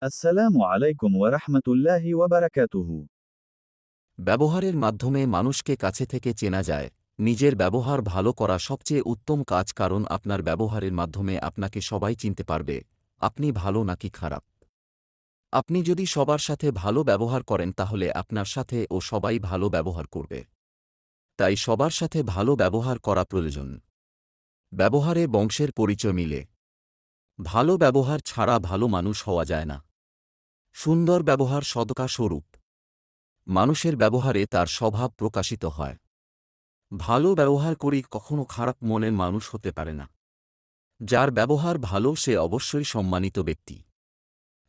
السلام عليكم ورحمة الله وبركاته. ব্যবহারের মাধ্যমে মানুষকে কাছে থেকে চেনা যায়। নিজের ব্যবহার ভালো করা সবচেয়ে উত্তম কাজ, কারণ আপনার ব্যবহারের মাধ্যমে আপনাকে সবাই চিনতে পারবে আপনি ভালো নাকি খারাপ। আপনি যদি সবার সাথে ভালো ব্যবহার করেন তাহলে আপনার সাথে ও সবাই ভালো ব্যবহার করবে। তাই সবার সাথে ভালো ব্যবহার করা প্রয়োজন। ব্যবহারে বংশের পরিচয় মিলে। ভালো ব্যবহার ছাড়া ভালো মানুষ হওয়া যায় না। সুন্দর ব্যবহার সদকা স্বরূপ। মানুষের ব্যবহারে তার স্বভাব প্রকাশিত হয়। ভালো ব্যবহার করি কখনো খারাপ মনের মানুষ হতে পারে না। যার ব্যবহার ভালো সে অবশ্যই সম্মানিত ব্যক্তি।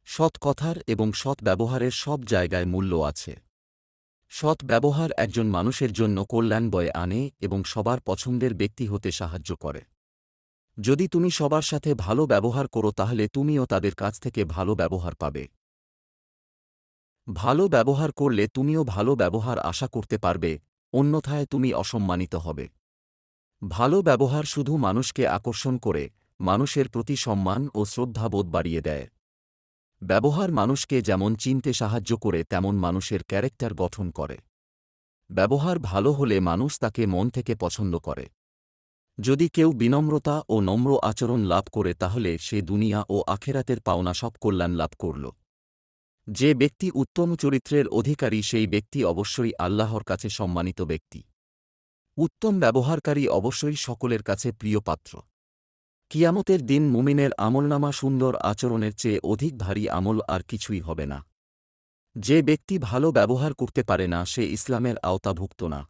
সৎ কথার এবং সৎ ব্যবহারের সব জায়গায় মূল্য আছে। সৎ ব্যবহার একজন মানুষের জন্য কল্যাণ বয়ে আনে এবং সবার পছন্দের ব্যক্তি হতে সাহায্য করে। যদি তুমি সবার সাথে ভালো ব্যবহার করো তাহলে তুমিও তাদের কাছ থেকে ভালো ব্যবহার পাবে। ভালো ব্যবহার করলে তুমিও ভালো ব্যবহার আশা করতে পারবে, অন্যথায় তুমি অসম্মানিত হবে। ভালো ব্যবহার শুধু মানুষকে আকর্ষণ করে, মানুষের প্রতি সম্মান ও শ্রদ্ধাবোধ বাড়িয়ে দেয়। ব্যবহার মানুষকে যেমন চিনতে সাহায্য করে তেমন মানুষের ক্যারেক্টার গঠন করে। ব্যবহার ভালো হলে মানুষ তাকে মন থেকে পছন্দ করে। যদি কেউ বিনম্রতা ও নম্র আচরণ লাভ করে তাহলে সে দুনিয়া ও আখেরাতের পাওনা সব কল্যাণ লাভ করল। যে ব্যক্তি উত্তম চরিত্রের অধিকারী সেই ব্যক্তি অবশ্যই আল্লাহর কাছে সম্মানিত ব্যক্তি। উত্তম ব্যবহারকারী অবশ্যই সকলের কাছে প্রিয় পাত্র। কিয়ামতের দিন মুমিনের আমলনামা সুন্দর আচরণের চেয়ে অধিক ভারী আমল আর কিছুই হবে না। যে ব্যক্তি ভালো ব্যবহার করতে পারে না সে ইসলামের আওতাভুক্ত না।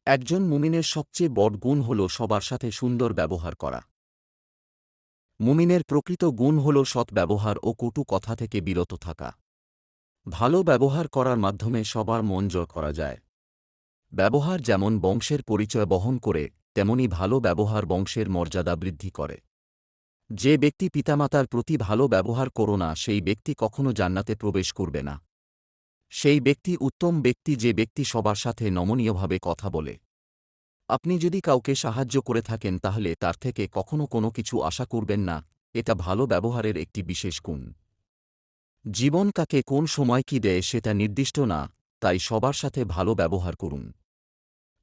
একজন মুমিনের সবচেয়ে বড় গুণ হল সবার সাথে সুন্দর ব্যবহার করা। মুমিনের প্রকৃত গুণ হল সৎ ব্যবহার ও কটু কথা থেকে বিরত থাকা। ভালো ব্যবহার করার মাধ্যমে সবার মন জয় করা যায়। ব্যবহার যেমন বংশের পরিচয় বহন করে, তেমনি ভালো ব্যবহার বংশের মর্যাদা বৃদ্ধি করে। যে ব্যক্তি পিতামাতার প্রতি ভালো ব্যবহার করো না সেই ব্যক্তি কখনো জান্নাতে প্রবেশ করবে না। সেই ব্যক্তি উত্তম ব্যক্তি যে ব্যক্তি সবার সাথে নমনীয়ভাবে কথা বলে। আপনি যদি কাউকে সাহায্য করে থাকেন তাহলে তার থেকে কখনো কোনো কিছু আশা করবেন না, এটা ভালো ব্যবহারের একটি বিশেষ গুণ। জীবন কাকে কোন সময় কি দেয় সেটা নির্দিষ্ট না, তাই সবার সাথে ভালো ব্যবহার করুন।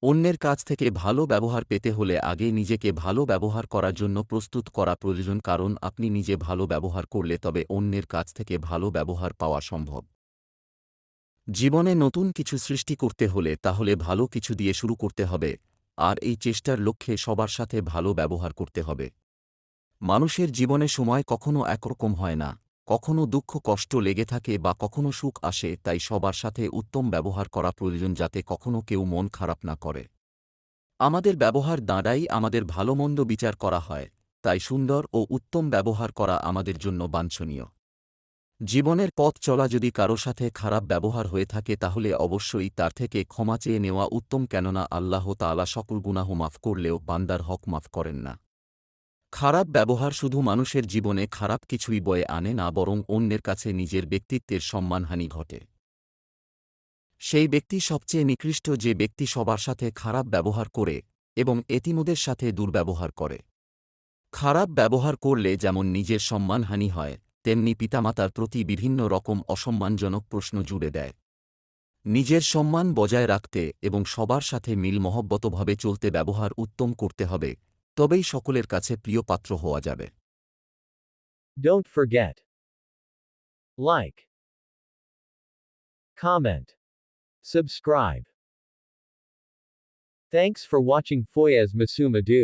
অন্যের কাছ থেকে ভালো ব্যবহার পেতে হলে আগে নিজেকে ভালো ব্যবহার করার জন্য প্রস্তুত করা প্রয়োজন, কারণ আপনি নিজে ভালো ব্যবহার করলে তবে অন্যের কাছ থেকে ভালো ব্যবহার পাওয়া সম্ভব। জীবনে নতুন কিছু সৃষ্টি করতে হলে তাহলে ভালো কিছু দিয়ে শুরু করতে হবে, আর এই চেষ্টার লক্ষ্যে সবার সাথে ভালো ব্যবহার করতে হবে। মানুষের জীবনে সময় কখনো একরকম হয় না, কখনো দুঃখ কষ্ট লেগে থাকে বা কখনো সুখ আসে, তাই সবার সাথে উত্তম ব্যবহার করা প্রয়োজন যাতে কখনো কেউ মন খারাপ না করে। আমাদের ব্যবহার দ্বারাই আমাদের ভালোমন্দ বিচার করা হয়, তাই সুন্দর ও উত্তম ব্যবহার করা আমাদের জন্য বাঞ্ছনীয়। জীবনের পথ চলা যদি কারো সাথে খারাপ ব্যবহার হয়ে থাকে তাহলে অবশ্যই তার থেকে ক্ষমা চেয়ে নেওয়া উত্তম, কেননা আল্লাহ তাআলা সকল গুনাহ মাফ করলেও বান্দার হক মাফ করেন না। খারাপ ব্যবহার শুধু মানুষের জীবনে খারাপ কিছুই বয়ে আনে না, বরং অন্যের কাছে নিজের ব্যক্তিত্বের সম্মানহানি ঘটে। সেই ব্যক্তি সবচেয়ে নিকৃষ্ট যে ব্যক্তি সবার সাথে খারাপ ব্যবহার করে এবং এতিমদের সাথে দুর্ব্যবহার করে। খারাপ ব্যবহার করলে যেমন নিজের সম্মানহানি হয়, তেমনি পিতামাতার প্রতি বিভিন্ন রকম অসম্মানজনক প্রশ্ন জুড়ে দেয়। নিজের সম্মান বজায় রাখতে এবং সবার সাথে মিল মহব্বতভাবে চলতে ব্যবহার উত্তম করতে হবে, তবেই সকলের কাছে প্রিয় পাত্র হওয়া যাবে। Don't forget. Like. Comment. Subscribe. Thanks for watching Foyez Masum Adu.